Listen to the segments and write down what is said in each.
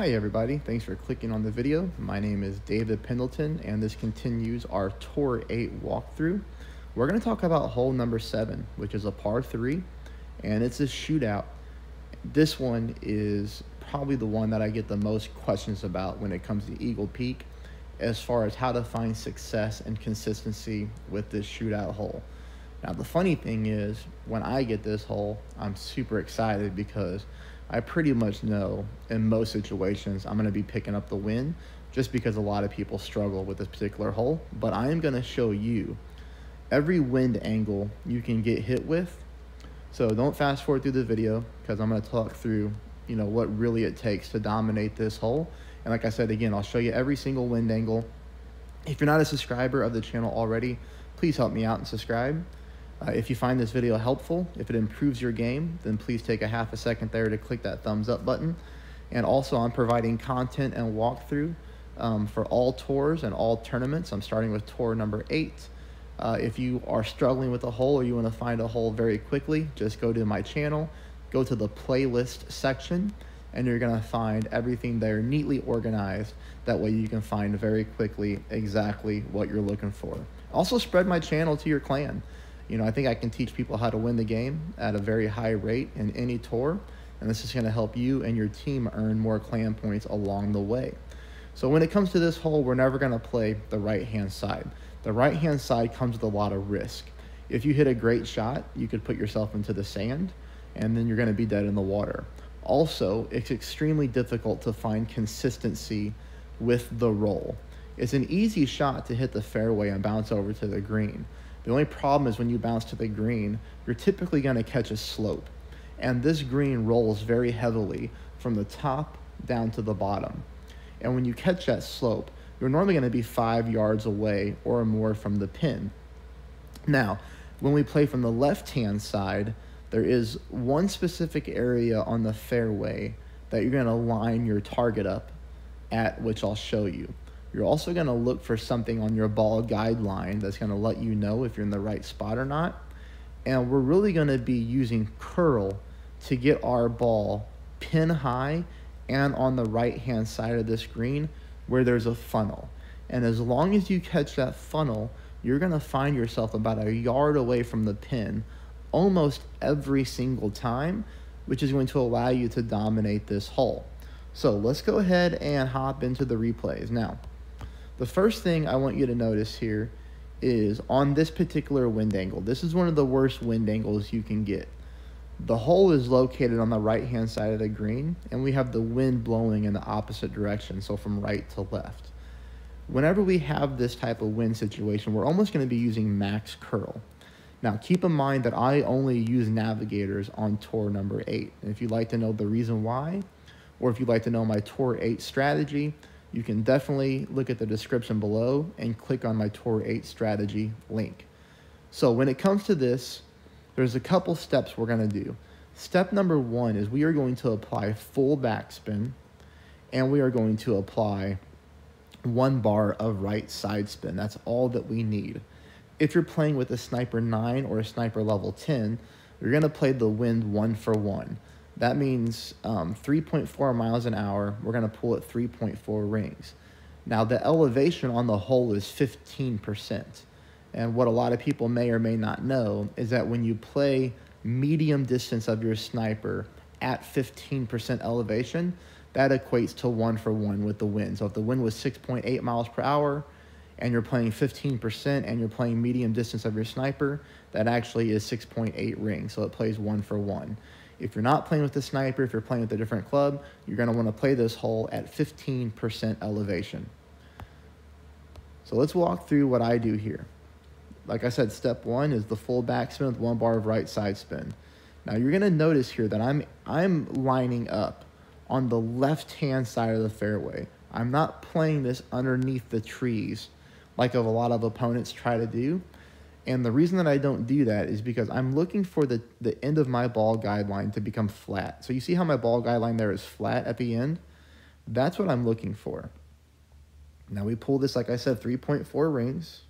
Hi everybody, thanks for clicking on the video. My name is David Pendleton and this continues our Tour 8 walkthrough. We're going to talk about hole number 7, which is a par 3, and it's a shootout. This one is probably the one that I get the most questions about when it comes to Eagle Peak as far as how to find success and consistency with this shootout hole. Now the funny thing is, when I get this hole, I'm super excited because I pretty much know in most situations I'm going to be picking up the win just because a lot of people struggle with this particular hole. But I am going to show you every wind angle you can get hit with. So don't fast forward through the video because I'm going to talk through what really it takes to dominate this hole. And like I said, again, I'll show you every single wind angle. If you're not a subscriber of the channel already, please help me out and subscribe. If you find this video helpful, if it improves your game, then please take a half a second there to click that thumbs up button. And also, I'm providing content and walkthrough for all tours and all tournaments. I'm starting with tour number 8. If you are struggling with a hole or you want to find a hole very quickly, just go to my channel, go to the playlist section, and you're going to find everything there neatly organized. That way you can find very quickly exactly what you're looking for. Also, spread my channel to your clan. I think I can teach people how to win the game at a very high rate in any tour, and this is going to help you and your team earn more clan points along the way. So when it comes to this hole, we're never going to play the right-hand side. The right-hand side comes with a lot of risk. If you hit a great shot, you could put yourself into the sand, and then you're going to be dead in the water. Also, it's extremely difficult to find consistency with the roll. It's an easy shot to hit the fairway and bounce over to the green. The only problem is when you bounce to the green, you're typically going to catch a slope. And this green rolls very heavily from the top down to the bottom. And when you catch that slope, you're normally going to be 5 yards away or more from the pin. Now, when we play from the left-hand side, there is one specific area on the fairway that you're going to line your target up at, which I'll show you. You're also going to look for something on your ball guideline that's going to let you know if you're in the right spot or not. And we're really going to be using curl to get our ball pin high and on the right-hand side of this green where there's a funnel. And as long as you catch that funnel, you're going to find yourself about a yard away from the pin almost every single time, which is going to allow you to dominate this hole. So let's go ahead and hop into the replays. Now, the first thing I want you to notice here is on this particular wind angle. This is one of the worst wind angles you can get. The hole is located on the right-hand side of the green, and we have the wind blowing in the opposite direction, so from right to left. Whenever we have this type of wind situation, we're almost going to be using max curl. Now, keep in mind that I only use navigators on tour number 8. And if you'd like to know the reason why, or if you'd like to know my tour 8 strategy, you can definitely look at the description below and click on my Tour 8 strategy link. So when it comes to this, there's a couple steps we're going to do. Step number 1 is we are going to apply full backspin, and we are going to apply 1 bar of right side spin. That's all that we need. If you're playing with a sniper 9 or a sniper level 10, you're going to play the wind 1 for 1. That means 3.4 miles an hour. We're going to pull at 3.4 rings. Now, the elevation on the hole is 15%. And what a lot of people may or may not know is that when you play medium distance of your sniper at 15% elevation, that equates to 1 for 1 with the wind. So if the wind was 6.8 miles per hour and you're playing 15% and you're playing medium distance of your sniper, that actually is 6.8 rings. So it plays 1 for 1. If you're not playing with the sniper, if you're playing with a different club, you're going to want to play this hole at 15% elevation. So let's walk through what I do here. Like I said, step 1 is the full backspin with 1 bar of right side spin. Now you're going to notice here that I'm lining up on the left-hand side of the fairway. I'm not playing this underneath the trees like a lot of opponents try to do. And the reason that I don't do that is because I'm looking for the end of my ball guideline to become flat. So you see how my ball guideline there is flat at the end? That's what I'm looking for. Now we pull this, like I said, 3.4 rings.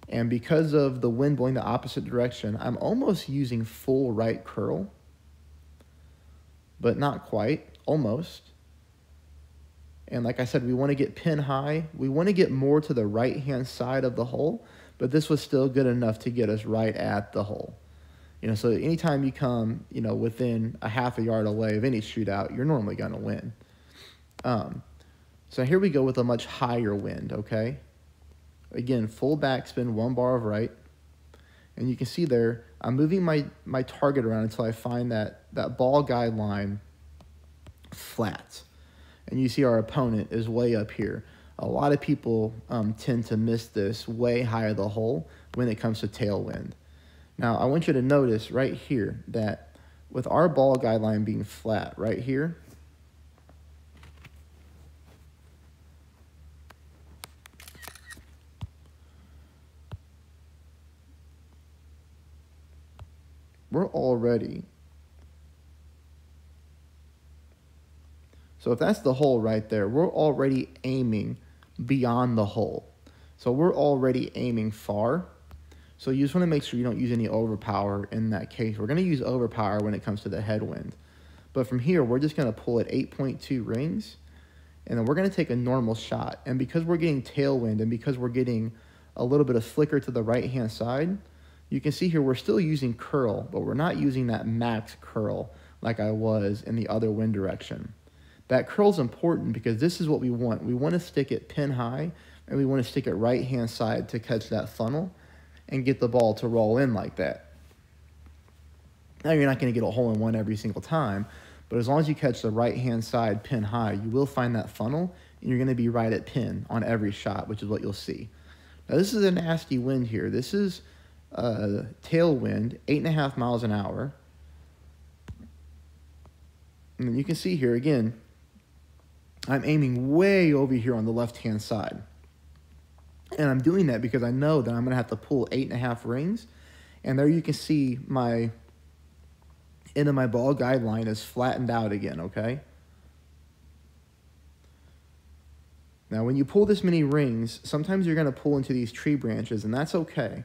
And because of the wind blowing the opposite direction, I'm almost using full right curl, but not quite. almost. And like I said, we want to get pin high. We want to get more to the right-hand side of the hole, but this was still good enough to get us right at the hole. So anytime you come, within a half a yard away of any shootout, you're normally going to win. So here we go with a much higher wind, okay? Again, full backspin, 1 bar of right. And you can see there, I'm moving my target around until I find that ball guide line flat. And you see our opponent is way up here. A lot of people tend to miss this way high of the hole when it comes to tailwind. Now, I want you to notice right here that with our ball guide line being flat right here, we're already, so if that's the hole right there, we're already aiming beyond the hole. So we're already aiming far. So you just want to make sure you don't use any overpower in that case. We're going to use overpower when it comes to the headwind. But from here, we're just going to pull at 8.2 rings, and then we're going to take a normal shot. And because we're getting tailwind and because we're getting a little bit of flicker to the right-hand side, you can see here we're still using curl, but we're not using that max curl like I was in the other wind direction. That curl is important because this is what we want. We want to stick it pin high, and we want to stick it right-hand side to catch that funnel and get the ball to roll in like that. Now, you're not going to get a hole-in-one every single time, but as long as you catch the right-hand side pin high, you will find that funnel, and you're going to be right at pin on every shot, which is what you'll see. Now, this is a nasty wind here. This is tailwind, 8.5 miles an hour. And you can see here, again, I'm aiming way over here on the left-hand side. And I'm doing that because I know that I'm going to have to pull 8.5 rings. And there you can see my end of my ball guide line is flattened out again, okay? Now, when you pull this many rings, sometimes you're going to pull into these tree branches, and that's okay.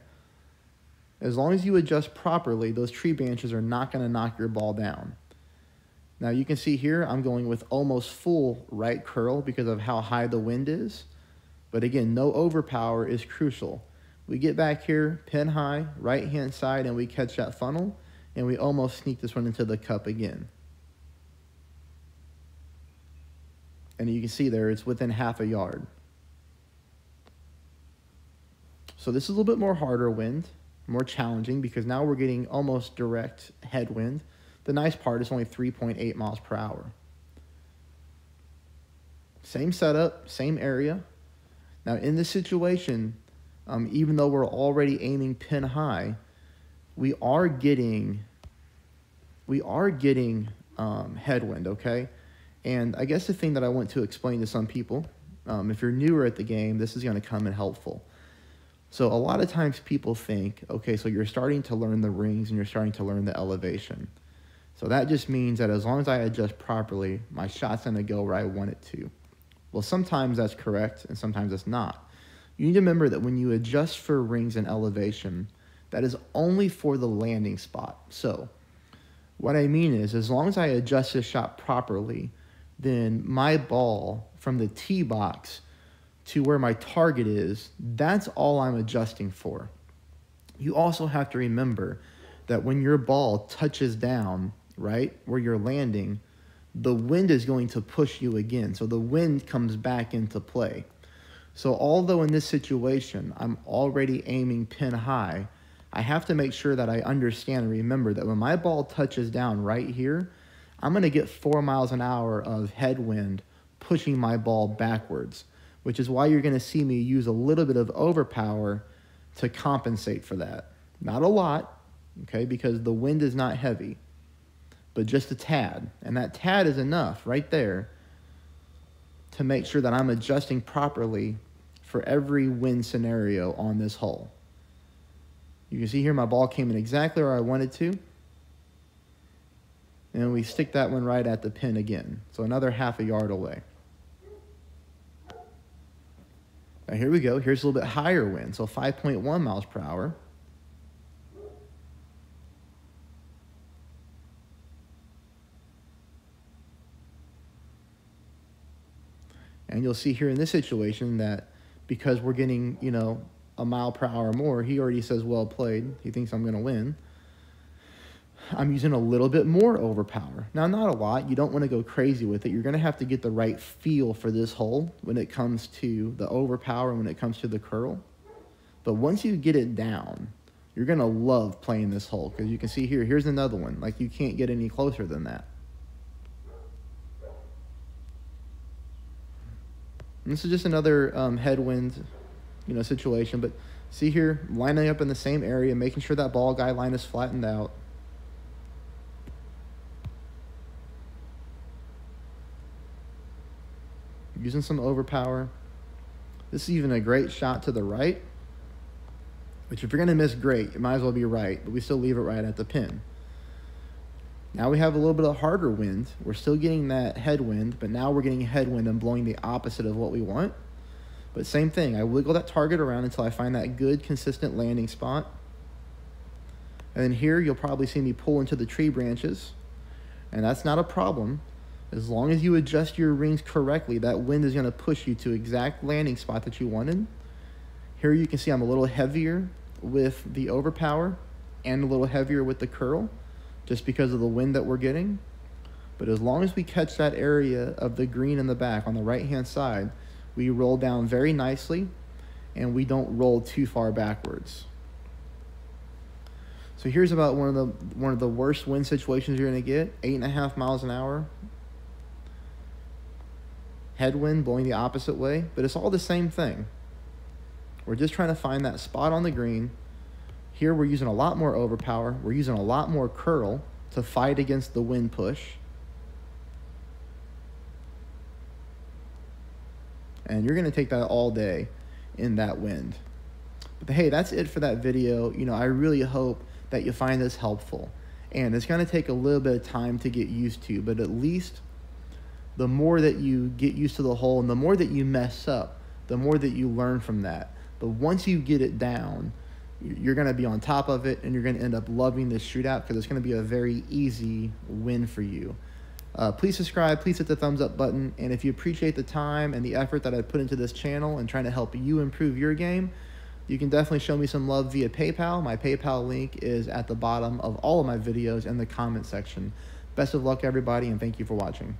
As long as you adjust properly, those tree branches are not going to knock your ball down. Now, you can see here, I'm going with almost full right curl because of how high the wind is. But again, no overpower is crucial. We get back here, pin high, right-hand side, and we catch that funnel, and we almost sneak this one into the cup again. And you can see there, it's within half a yard. So this is a little bit more harder wind, more challenging, because now we're getting almost direct headwind. The nice part is only 3.8 miles per hour. Same setup, same area. Now, in this situation, even though we're already aiming pin high, we are getting headwind, okay? And I guess the thing that I want to explain to some people, if you're newer at the game, this is going to come in helpful. So a lot of times people think, okay, so you're starting to learn the rings and you're starting to learn the elevation. So that just means that as long as I adjust properly, my shot's going to go where I want it to. Well, sometimes that's correct, and sometimes it's not. You need to remember that when you adjust for rings and elevation, that is only for the landing spot. So what I mean is, as long as I adjust this shot properly, then my ball from the tee box to where my target is, that's all I'm adjusting for. You also have to remember that when your ball touches down, right, where you're landing, the wind is going to push you again. So the wind comes back into play. So although in this situation, I'm already aiming pin high, I have to make sure that I understand and remember that when my ball touches down right here, I'm going to get 4 miles an hour of headwind pushing my ball backwards, which is why you're going to see me use a little bit of overpower to compensate for that. Not a lot, okay, because the wind is not heavy, but just a tad. And that tad is enough right there to make sure that I'm adjusting properly for every wind scenario on this hole. You can see here my ball came in exactly where I wanted to. And we stick that one right at the pin again. So another half a yard away. Now here we go. Here's a little bit higher wind, so 5.1 miles per hour. And you'll see here in this situation that because we're getting, you know, a mile per hour more, he already says, well played. He thinks I'm going to win. I'm using a little bit more overpower. Now, not a lot. You don't want to go crazy with it. You're going to have to get the right feel for this hole when it comes to the overpower and when it comes to the curl. But once you get it down, you're going to love playing this hole, because you can see here, here's another one. Like, you can't get any closer than that. And this is just another headwind, you know, situation. But see here, lining up in the same area, making sure that ball guide line is flattened out. Using some overpower. This is even a great shot to the right, which if you're going to miss, great. It might as well be right, but we still leave it right at the pin. Now we have a little bit of harder wind. We're still getting that headwind, but now we're getting headwind and blowing the opposite of what we want. But same thing, I wiggle that target around until I find that good, consistent landing spot. And then here, you'll probably see me pull into the tree branches, and that's not a problem. As long as you adjust your rings correctly, that wind is going to push you to exact landing spot that you wanted. Here you can see I'm a little heavier with the overpower and a little heavier with the curl, just because of the wind that we're getting. But as long as we catch that area of the green in the back on the right-hand side, we roll down very nicely and we don't roll too far backwards. So here's about one of the worst wind situations you're going to get. 8.5 miles an hour. Headwind blowing the opposite way, but it's all the same thing. We're just trying to find that spot on the green. Here we're using a lot more overpower. We're using a lot more curl to fight against the wind push. And you're going to take that all day in that wind. But hey, that's it for that video. You know, I really hope that you find this helpful. And it's going to take a little bit of time to get used to, but at least the more that you get used to the hole and the more that you mess up, the more that you learn from that. But once you get it down, you're going to be on top of it, and you're going to end up loving this shootout, because it's going to be a very easy win for you. Please subscribe, please hit the thumbs up button, and if you appreciate the time and the effort that I put into this channel and trying to help you improve your game, you can definitely show me some love via PayPal. My PayPal link is at the bottom of all of my videos in the comment section. Best of luck, everybody, and thank you for watching.